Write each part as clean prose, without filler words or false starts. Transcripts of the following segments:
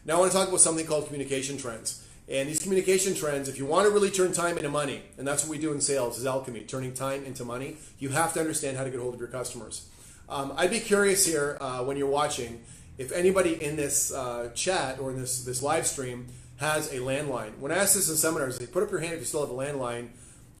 Now I want to talk about something called communication trends. And these communication trends, if you want to really turn time into money, and that's what we do in sales, is alchemy, turning time into money, you have to understand how to get hold of your customers. I'd be curious here when you're watching, if anybody in this chat or in this live stream has a landline. When I ask this in seminars, they put up your hand if you still have a landline.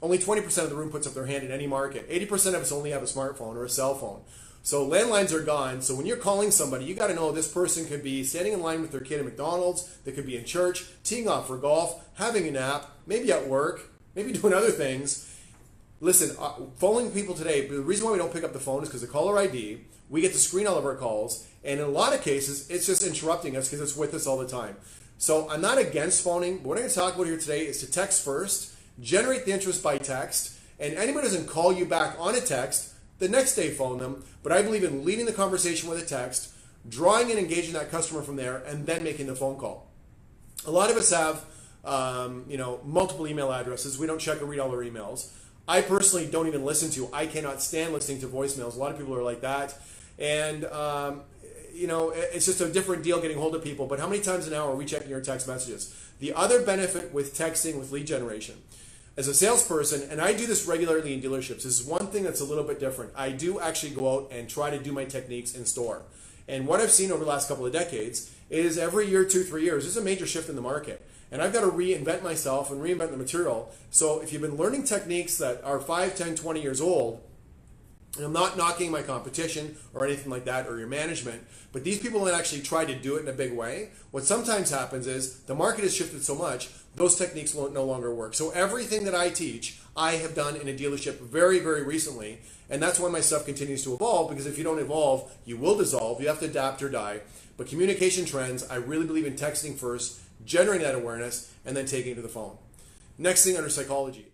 Only 20% of the room puts up their hand in any market. 80% of us only have a smartphone or a cell phone. So landlines are gone. So when you're calling somebody, you got to know this person could be standing in line with their kid at McDonald's. They could be in church, teeing off for golf, having a nap, maybe at work, maybe doing other things. Listen, phoning people today, the reason why we don't pick up the phone is because of caller ID. We get to screen all of our calls. And in a lot of cases, it's just interrupting us because it's with us all the time. So I'm not against phoning, but what I'm going to talk about here today is to text first, generate the interest by text, and anybody doesn't call you back on a text, the next day phone them. But I believe in leading the conversation with a text, drawing and engaging that customer from there, and then making the phone call. A lot of us have multiple email addresses. We don't check or read all our emails. I personally don't even listen to. I cannot stand listening to voicemails. A lot of people are like that. And it's just a different deal getting hold of people. But how many times an hour are we checking your text messages? The other benefit with texting with lead generation, as a salesperson, and I do this regularly in dealerships, this is one thing that's a little bit different. I do actually go out and try to do my techniques in store. And what I've seen over the last couple of decades is every year, 2-3 years, there's a major shift in the market. And I've got to reinvent myself and reinvent the material. So if you've been learning techniques that are 5, 10, 20 years old, and I'm not knocking my competition or anything like that or your management, but these people that actually try to do it in a big way, what sometimes happens is the market has shifted so much, those techniques will no longer work. So everything that I teach, I have done in a dealership very, very recently. And that's why my stuff continues to evolve, because if you don't evolve, you will dissolve. You have to adapt or die. But communication trends, I really believe in texting first, generating that awareness, and then taking it to the phone. Next thing under psychology.